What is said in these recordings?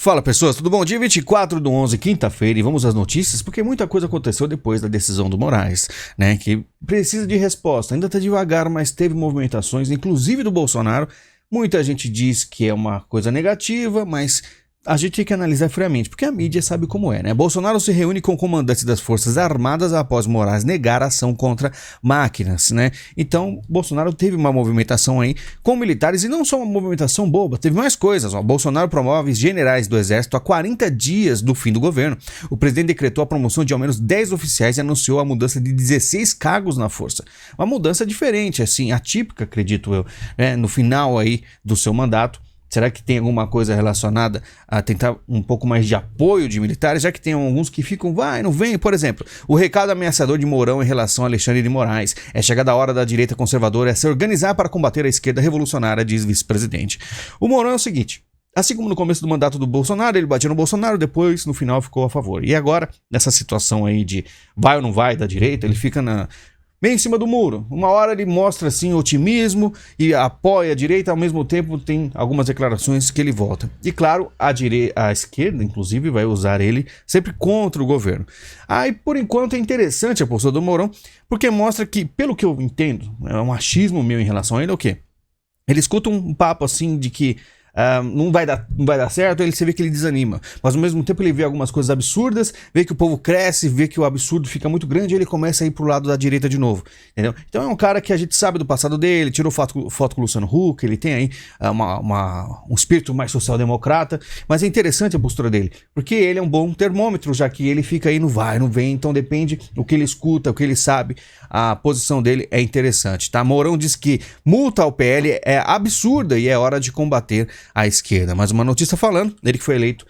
Fala pessoas, tudo bom? Dia 24/11, quinta-feira, e vamos às notícias, porque muita coisa aconteceu depois da decisão do Moraes, né? Que precisa de resposta, ainda tá devagar, mas teve movimentações, inclusive do Bolsonaro. Muita gente diz que é uma coisa negativa, mas a gente tem que analisar friamente, porque a mídia sabe como é, né? Bolsonaro se reúne com comandantes das Forças Armadas após Moraes negar a ação contra máquinas, né? Então, Bolsonaro teve uma movimentação aí com militares, e não só uma movimentação boba, teve mais coisas, ó. Bolsonaro promove generais do Exército a 40 dias do fim do governo. O presidente decretou a promoção de ao menos 10 oficiais e anunciou a mudança de 16 cargos na força. Uma mudança diferente, assim, atípica, acredito eu, né? No final aí do seu mandato. Será que tem alguma coisa relacionada a tentar um pouco mais de apoio de militares? Já que tem alguns que ficam, vai, não vem. Por exemplo, o recado ameaçador de Mourão em relação a Alexandre de Moraes. É chegada a hora da direita conservadora se organizar para combater a esquerda revolucionária, diz vice-presidente. O Mourão é o seguinte: assim como no começo do mandato do Bolsonaro, ele batia no Bolsonaro, depois, no final, ficou a favor. E agora, nessa situação aí de vai ou não vai da direita, ele fica bem em cima do muro. Uma hora ele mostra assim otimismo e apoia a direita, ao mesmo tempo tem algumas declarações que ele volta. E claro, a esquerda, inclusive, vai usar ele sempre contra o governo. Aí, por enquanto, é interessante a postura do Mourão, porque mostra que, pelo que eu entendo, é um achismo meu em relação a ele, é o quê? Ele escuta um papo assim de que não vai dar certo, você vê que ele desanima, mas ao mesmo tempo ele vê algumas coisas absurdas, vê que o povo cresce, vê que o absurdo fica muito grande e ele começa a ir pro lado da direita de novo, entendeu? Então é um cara que a gente sabe do passado dele, tirou foto com o Luciano Huck, ele tem aí um espírito mais social-democrata, mas é interessante a postura dele, porque ele é um bom termômetro, já que ele fica aí no vai, não vem, então depende do que ele escuta, o que ele sabe, a posição dele é interessante, tá? Mourão diz que multa ao PL é absurda e é hora de combater à esquerda. Mas uma notícia falando, ele que foi eleito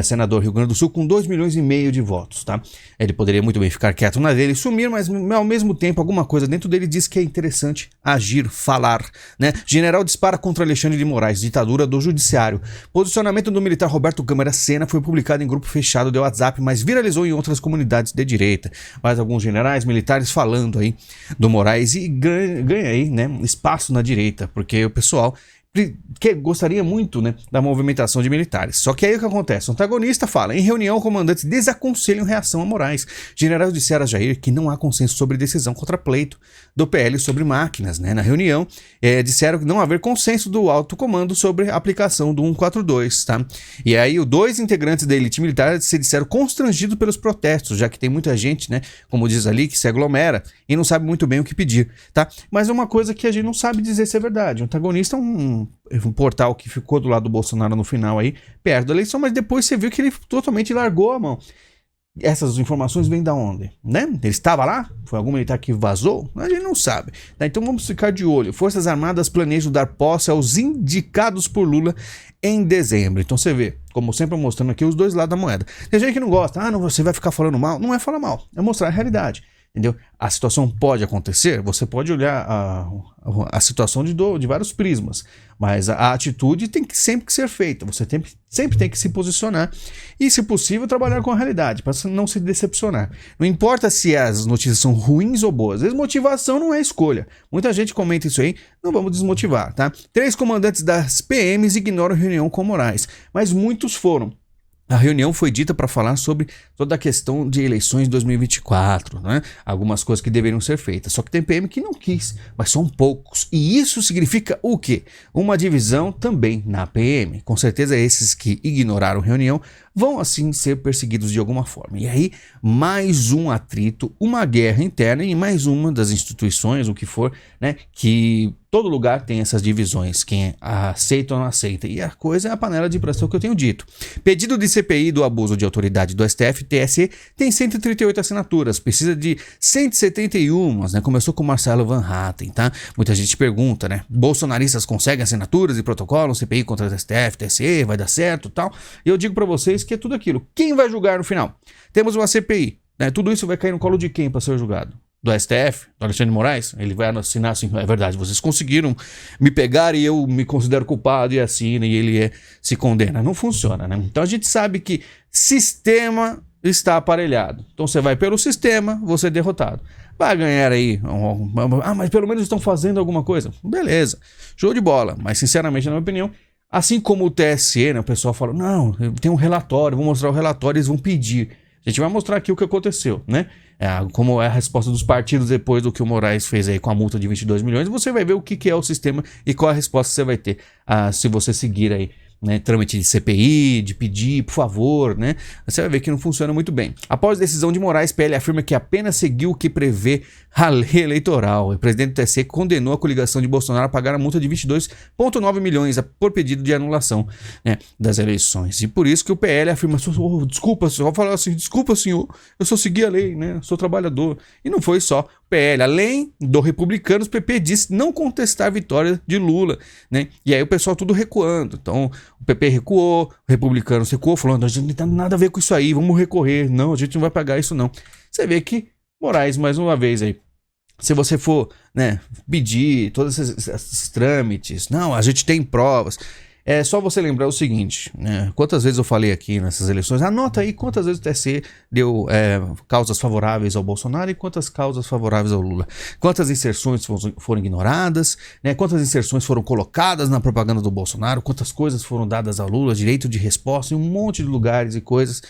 senador do Rio Grande do Sul com 2,5 milhões de votos, tá? Ele poderia muito bem ficar quieto na dele e sumir, mas ao mesmo tempo alguma coisa dentro dele diz que é interessante agir, falar, né? General dispara contra Alexandre de Moraes, ditadura do judiciário. Posicionamento do militar Roberto Câmara Sena foi publicado em grupo fechado de WhatsApp, mas viralizou em outras comunidades de direita. Mais alguns generais militares falando aí do Moraes e ganha aí, né, espaço na direita, porque o pessoal que gostaria muito, né, da movimentação de militares. Só que aí o que acontece? O antagonista fala: em reunião, comandantes desaconselham reação a Moraes. Generais disseram a Jair que não há consenso sobre decisão contra pleito do PL sobre máquinas, né? Na reunião, disseram que não haver consenso do alto comando sobre a aplicação do 142, tá? E aí, os dois integrantes da elite militar se disseram constrangidos pelos protestos, já que tem muita gente, né, como diz ali, que se aglomera e não sabe muito bem o que pedir, tá? Mas é uma coisa que a gente não sabe dizer se é verdade. O antagonista é um portal que ficou do lado do Bolsonaro no final aí, perto da eleição, mas depois você viu que ele totalmente largou a mão. Essas informações vêm da onde? Né? Ele estava lá? Foi algum militar que vazou? A gente não sabe. Tá, então vamos ficar de olho. Forças Armadas planejam dar posse aos indicados por Lula em dezembro. Então você vê, como sempre mostrando aqui, os dois lados da moeda. Tem gente que não gosta. Não, você vai ficar falando mal. Não é falar mal, é mostrar a realidade. Entendeu? A situação pode acontecer, você pode olhar a situação de vários prismas, mas a atitude tem que sempre ser feita, você sempre tem que se posicionar e, se possível, trabalhar com a realidade, para não se decepcionar. Não importa se as notícias são ruins ou boas, desmotivação não é escolha. Muita gente comenta isso aí, não vamos desmotivar, tá? 3 comandantes das PMs ignoram reunião com Moraes, mas muitos foram. A reunião foi dita para falar sobre toda a questão de eleições de 2024, né? Algumas coisas que deveriam ser feitas. Só que tem PM que não quis, mas são poucos. E isso significa o quê? Uma divisão também na PM. Com certeza esses que ignoraram a reunião vão assim ser perseguidos de alguma forma. E aí, mais um atrito, uma guerra interna em mais uma das instituições, o que for, né? Que todo lugar tem essas divisões, quem aceita ou não aceita. E a coisa é a panela de pressão que eu tenho dito. Pedido de CPI do abuso de autoridade do STF, TSE, tem 138 assinaturas, precisa de 171, né? Começou com Marcelo Van Hatten, tá? Muita gente pergunta, né? Bolsonaristas conseguem assinaturas e protocolo, CPI contra o STF, TSE, vai dar certo, tal? E eu digo para vocês que é tudo aquilo. Quem vai julgar no final? Temos uma CPI, né? Tudo isso vai cair no colo de quem para ser julgado? Do STF, do Alexandre de Moraes? Ele vai assinar assim: é verdade, vocês conseguiram me pegar e eu me considero culpado, e assina, e ele se condena. Não funciona, né? Então a gente sabe que sistema está aparelhado. Então você vai pelo sistema, você é derrotado. Vai ganhar aí, mas pelo menos estão fazendo alguma coisa. Beleza, show de bola. Mas sinceramente, na minha opinião, Assim como o TSE, né, o pessoal fala, não, tem um relatório, vou mostrar o relatório, eles vão pedir. A gente vai mostrar aqui o que aconteceu, né? Como é a resposta dos partidos depois do que o Moraes fez aí com a multa de 22 milhões, você vai ver o que é o sistema e qual a resposta você vai ter se você seguir aí, né, trâmite de CPI, de pedir, por favor, né? Você vai ver que não funciona muito bem. Após a decisão de Moraes, PL afirma que apenas seguiu o que prevê a lei eleitoral. O presidente do TSE condenou a coligação de Bolsonaro a pagar a multa de 22,9 milhões por pedido de anulação, né, das eleições. E por isso que o PL afirma, desculpa, senhor, falar assim, desculpa, senhor, eu só segui a lei, né? Sou trabalhador. E não foi só o PL, além do Republicanos, o PP disse não contestar a vitória de Lula, né? E aí o pessoal tudo recuando. Então, o PP recuou, o Republicanos recuou, falando, a gente não tem nada a ver com isso aí, vamos recorrer. Não, a gente não vai pagar isso não. Você vê que Moraes, mais uma vez aí, se você for, né, pedir todos esses trâmites, não, a gente tem provas. É só você lembrar o seguinte, né? Quantas vezes eu falei aqui nessas eleições, anota aí quantas vezes o TSE deu causas favoráveis ao Bolsonaro e quantas causas favoráveis ao Lula. Quantas inserções foram ignoradas, né? Quantas inserções foram colocadas na propaganda do Bolsonaro, quantas coisas foram dadas ao Lula, direito de resposta em um monte de lugares e coisas.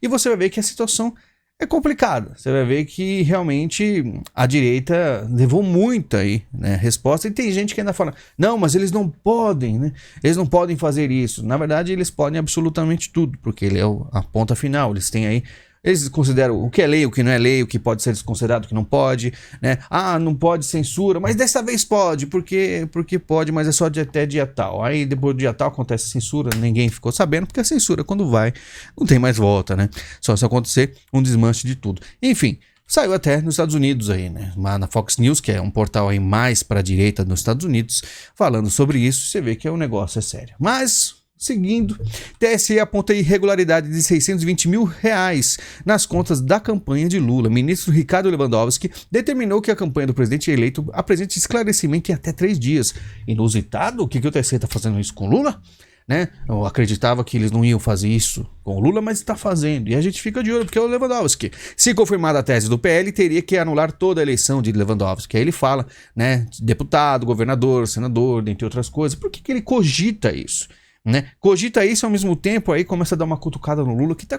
E você vai ver que a situação é complicado. Você vai ver que realmente a direita levou muito aí, né, resposta. E tem gente que ainda fala, não, mas eles não podem, né? Eles não podem fazer isso. Na verdade, eles podem absolutamente tudo, porque ele é a ponta final. Eles têm aí, eles consideram o que é lei, o que não é lei, o que pode ser desconsiderado, o que não pode, né? Ah, não pode censura, mas dessa vez pode, porque pode, mas é só até dia tal. Aí depois do dia tal acontece censura, ninguém ficou sabendo, porque a censura quando vai, não tem mais volta, né? Só se acontecer um desmanche de tudo. Enfim, saiu até nos Estados Unidos aí, né? Na Fox News, que é um portal aí mais para a direita nos Estados Unidos, falando sobre isso, você vê que o negócio é sério. Mas seguindo, TSE aponta irregularidade de 620 mil reais nas contas da campanha de Lula. Ministro Ricardo Lewandowski determinou que a campanha do presidente eleito apresente esclarecimento em até 3 dias. Inusitado? O que o TSE está fazendo isso com Lula? Né? Eu acreditava que eles não iam fazer isso com o Lula, mas está fazendo. E a gente fica de olho, porque é o Lewandowski. Se confirmada a tese do PL, teria que anular toda a eleição de Lewandowski. Aí ele fala, né, deputado, governador, senador, dentre outras coisas. Por que ele cogita isso? Né? Cogita isso ao mesmo tempo, aí começa a dar uma cutucada no Lula. O que está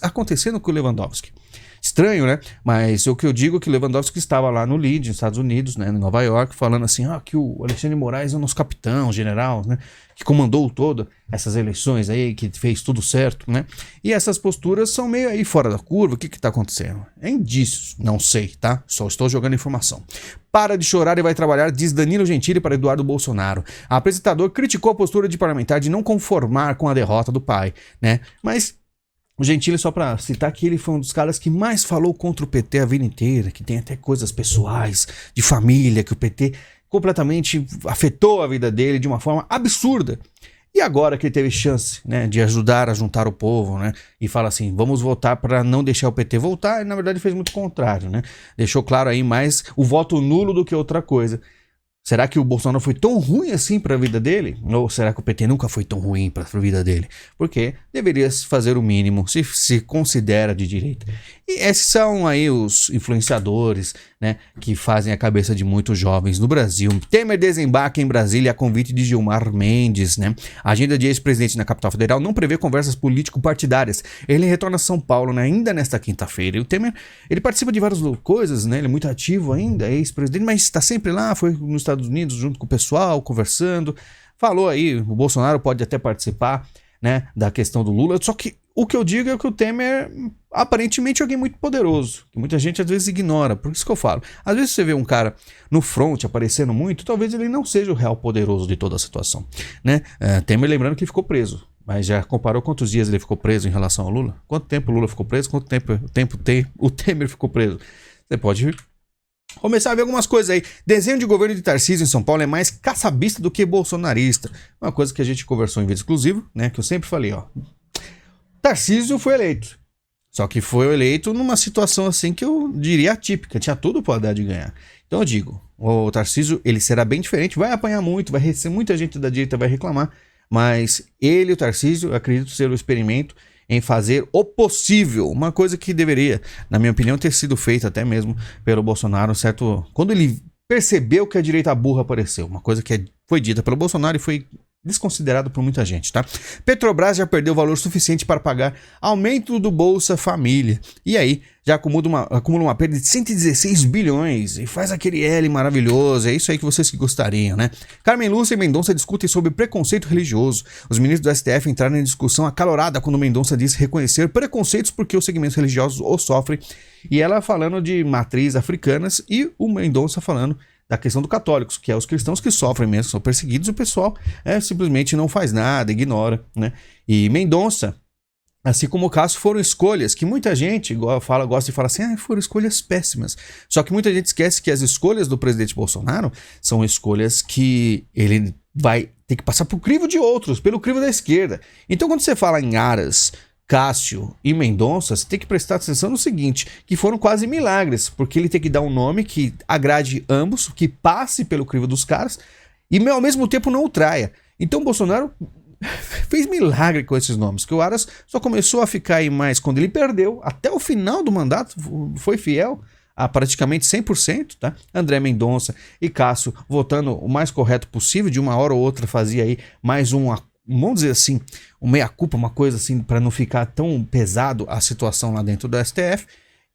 acontecendo com o Lewandowski? Estranho, né? Mas o que eu digo é que o Lewandowski estava lá no Leeds, nos Estados Unidos, né, em Nova York, falando assim, que o Alexandre de Moraes é o nosso capitão, general, né, que comandou todas essas eleições aí, que fez tudo certo, né? E essas posturas são meio aí fora da curva. O que está acontecendo? É indícios, não sei, tá? Só estou jogando informação. Para de chorar e vai trabalhar, diz Danilo Gentili para Eduardo Bolsonaro. A apresentador criticou a postura de parlamentar de não conformar com a derrota do pai, né? Mas o Gentili, só para citar que ele foi um dos caras que mais falou contra o PT a vida inteira, que tem até coisas pessoais, de família, que o PT completamente afetou a vida dele de uma forma absurda. E agora que ele teve chance, né, de ajudar a juntar o povo, né, e fala assim, vamos votar para não deixar o PT voltar, e na verdade fez muito o contrário, né? Deixou claro aí mais o voto nulo do que outra coisa. Será que o Bolsonaro foi tão ruim assim para a vida dele? Ou será que o PT nunca foi tão ruim para a vida dele? Porque deveria fazer o mínimo, se considera de direita. E esses são aí os influenciadores, né, que fazem a cabeça de muitos jovens no Brasil. Temer desembarca em Brasília a convite de Gilmar Mendes, né? A agenda de ex-presidente na capital federal não prevê conversas político-partidárias. Ele retorna a São Paulo, né, ainda nesta quinta-feira. E o Temer, ele participa de várias coisas, né? Ele é muito ativo ainda, é ex-presidente, mas está sempre lá, foi nos Estados Unidos junto com o pessoal, conversando. Falou aí, o Bolsonaro pode até participar, né, da questão do Lula, só que o que eu digo é que o Temer aparentemente é alguém muito poderoso, que muita gente às vezes ignora, por isso que eu falo. Às vezes você vê um cara no front aparecendo muito, talvez ele não seja o real poderoso de toda a situação, né? Temer, lembrando que ele ficou preso, mas já comparou quantos dias ele ficou preso em relação ao Lula? Quanto tempo o Lula ficou preso? Quanto tempo o Temer ficou preso? Você pode começar a ver algumas coisas aí. Desenho de governo de Tarcísio em São Paulo é mais caçabista do que bolsonarista. Uma coisa que a gente conversou em vídeo exclusivo, né? Que eu sempre falei, Tarcísio foi eleito. Só que foi eleito numa situação assim que eu diria atípica. Tinha tudo para o Haddad ganhar. Então eu digo, o Tarcísio, ele será bem diferente, vai apanhar muito, vai receber muita gente da direita vai reclamar, mas ele, o Tarcísio, acredito ser o experimento em fazer o possível, uma coisa que deveria, na minha opinião, ter sido feita até mesmo pelo Bolsonaro, certo? Quando ele percebeu que a direita burra apareceu, uma coisa que foi dita pelo Bolsonaro e foi desconsiderado por muita gente, tá? Petrobras já perdeu valor suficiente para pagar aumento do Bolsa Família. E aí, já acumula uma perda de 116 bilhões e faz aquele L maravilhoso. É isso aí que vocês que gostariam, né? Carmen Lúcia e Mendonça discutem sobre preconceito religioso. Os ministros do STF entraram em discussão acalorada quando Mendonça disse reconhecer preconceitos porque os segmentos religiosos o sofrem. E ela falando de matriz africanas e o Mendonça falando da questão dos católicos, que é os cristãos que sofrem mesmo, são perseguidos, o pessoal simplesmente não faz nada, ignora, né? E Mendonça, assim como o caso, foram escolhas que muita gente gosta de falar assim, foram escolhas péssimas. Só que muita gente esquece que as escolhas do presidente Bolsonaro são escolhas que ele vai ter que passar por crivo de outros, pelo crivo da esquerda. Então quando você fala em Aras, Cássio e Mendonça, você tem que prestar atenção no seguinte, que foram quase milagres, porque ele tem que dar um nome que agrade ambos, que passe pelo crivo dos caras e ao mesmo tempo não o traia. Então Bolsonaro fez milagre com esses nomes, que o Aras só começou a ficar aí mais quando ele perdeu, até o final do mandato foi fiel a praticamente 100%, tá? André Mendonça e Cássio votando o mais correto possível, de uma hora ou outra fazia aí mais vamos dizer assim, meia-culpa, uma coisa assim, para não ficar tão pesado a situação lá dentro do STF.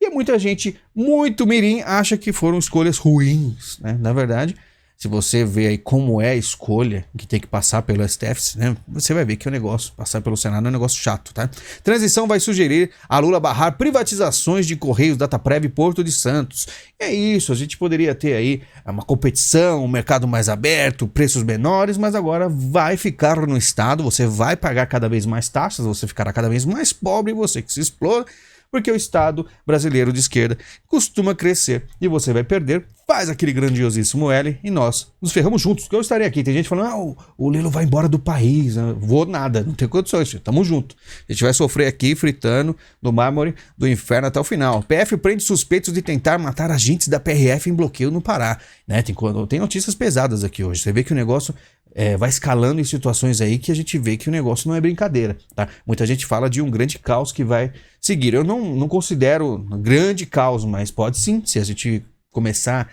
E muita gente, muito mirim, acha que foram escolhas ruins, né? Na verdade, se você vê aí como é a escolha que tem que passar pelo STF, né? Você vai ver que o negócio, passar pelo Senado é um negócio chato, tá? Transição vai sugerir a Lula barrar privatizações de Correios, Dataprev e Porto de Santos. É isso, a gente poderia ter aí uma competição, um mercado mais aberto, preços menores, mas agora vai ficar no Estado, você vai pagar cada vez mais taxas, você ficará cada vez mais pobre, você que se explora, porque o Estado brasileiro de esquerda costuma crescer e você vai perder, faz aquele grandiosíssimo L e nós nos ferramos juntos, porque eu estarei aqui. Tem gente falando, o Lilo vai embora do país, vou nada, não tem condições, tamo junto. A gente vai sofrer aqui fritando do mármore do inferno até o final. PF prende suspeitos de tentar matar agentes da PRF em bloqueio no Pará, né? Tem notícias pesadas aqui hoje, você vê que o negócio vai escalando em situações aí que a gente vê que o negócio não é brincadeira, tá? Muita gente fala de um grande caos que vai seguir. Eu não considero grande caos, mas pode sim, se a gente começar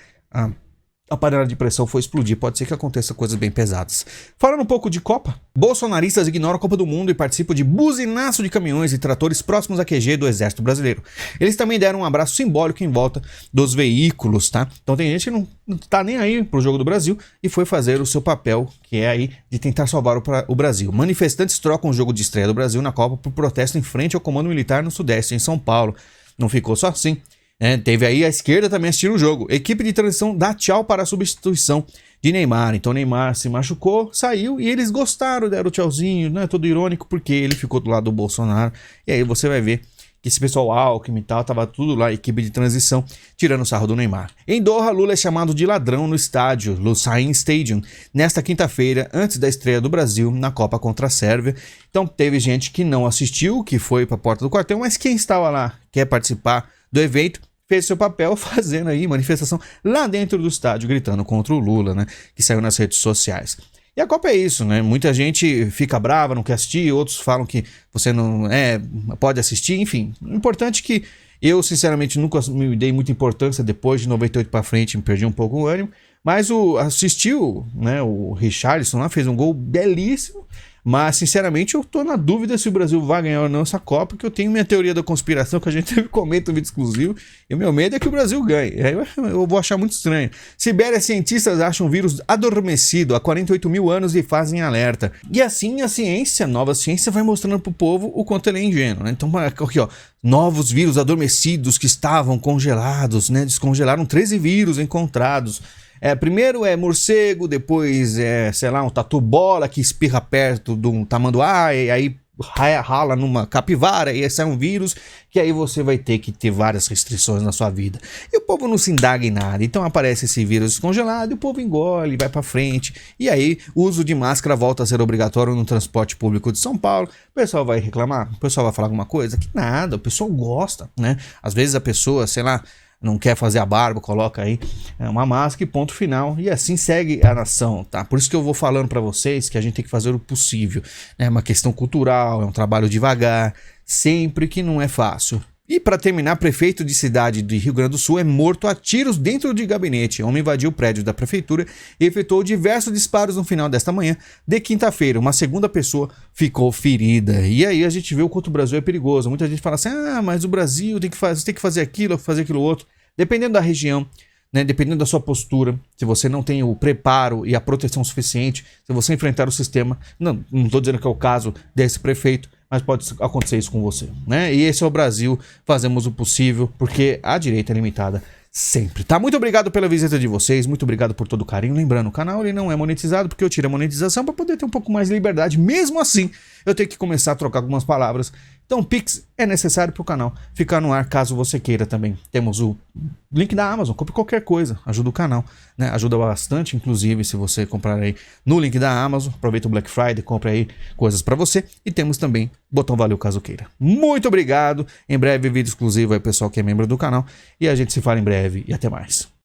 a panela de pressão for explodir, pode ser que aconteça coisas bem pesadas. Falando um pouco de Copa, bolsonaristas ignoram a Copa do Mundo e participam de buzinaço de caminhões e tratores próximos à QG do Exército Brasileiro. Eles também deram um abraço simbólico em volta dos veículos, tá? Então tem gente que não tá nem aí pro jogo do Brasil e foi fazer o seu papel, que é aí de tentar salvar o Brasil. Manifestantes trocam o jogo de estreia do Brasil na Copa por protesto em frente ao Comando Militar no Sudeste, em São Paulo. Não ficou só assim. Teve aí a esquerda também assistindo o jogo. Equipe de transição dá tchau para a substituição de Neymar. Então Neymar se machucou, saiu e eles gostaram, deram tchauzinho, né? Todo irônico porque ele ficou do lado do Bolsonaro. E aí você vai ver que esse pessoal Alckmin e tal, tava tudo lá, equipe de transição, tirando o sarro do Neymar. Em Doha, Lula é chamado de ladrão no estádio Lusail Stadium, nesta quinta-feira, antes da estreia do Brasil na Copa contra a Sérvia. Então teve gente que não assistiu, que foi para a porta do quartel, mas quem estava lá, quer participar do evento, fez seu papel fazendo aí manifestação lá dentro do estádio, gritando contra o Lula, né, que saiu nas redes sociais. E a Copa é isso, né? Muita gente fica brava, não quer assistir, outros falam que você não pode assistir, enfim. O importante é que eu, sinceramente, nunca me dei muita importância depois de 98 para frente, me perdi um pouco o ânimo, mas assistiu, né, o Richarlison lá, fez um gol belíssimo. Mas, sinceramente, eu tô na dúvida se o Brasil vai ganhar ou não essa Copa, porque eu tenho minha teoria da conspiração, que a gente comenta um vídeo exclusivo, e o meu medo é que o Brasil ganhe. Aí eu vou achar muito estranho. Sibéria, cientistas acham um vírus adormecido há 48 mil anos e fazem alerta. E assim, a nova ciência, vai mostrando pro povo o quanto ele é ingênuo, né? Então, aqui, ó, novos vírus adormecidos que estavam congelados, né? Descongelaram 13 vírus encontrados. Primeiro é morcego, depois um tatu-bola que espirra perto de um tamanduá, e aí rala numa capivara, e aí sai um vírus, que aí você vai ter que ter várias restrições na sua vida. E o povo não se indaga em nada, então aparece esse vírus descongelado, e o povo engole, vai pra frente, e aí o uso de máscara volta a ser obrigatório no transporte público de São Paulo. O pessoal vai reclamar? O pessoal vai falar alguma coisa? Que nada, o pessoal gosta, né? Às vezes a pessoa, não quer fazer a barba, coloca aí uma máscara e ponto final. E assim segue a nação, tá? Por isso que eu vou falando pra vocês que a gente tem que fazer o possível. É uma questão cultural, é um trabalho devagar, sempre que não é fácil. E para terminar, prefeito de cidade de Rio Grande do Sul é morto a tiros dentro de gabinete. O homem invadiu o prédio da prefeitura e efetuou diversos disparos no final desta manhã de quinta-feira. Uma segunda pessoa ficou ferida. E aí a gente vê o quanto o Brasil é perigoso. Muita gente fala assim, mas o Brasil tem que fazer aquilo outro. Dependendo da região, né, dependendo da sua postura, se você não tem o preparo e a proteção suficiente, se você enfrentar o sistema, não estou dizendo que é o caso desse prefeito, mas pode acontecer isso com você, né? E esse é o Brasil, fazemos o possível, porque a direita é limitada sempre, tá? Muito obrigado pela visita de vocês, muito obrigado por todo o carinho. Lembrando, o canal ele não é monetizado, porque eu tiro a monetização para poder ter um pouco mais de liberdade. Mesmo assim, eu tenho que começar a trocar algumas palavras. Então, Pix é necessário para o canal ficar no ar, caso você queira também. Temos o link da Amazon, compre qualquer coisa, ajuda o canal, né? Ajuda bastante, inclusive, se você comprar aí no link da Amazon. Aproveita o Black Friday, compre aí coisas para você. E temos também botão valeu caso queira. Muito obrigado. Em breve, vídeo exclusivo aí, pessoal que é membro do canal. E a gente se fala em breve e até mais.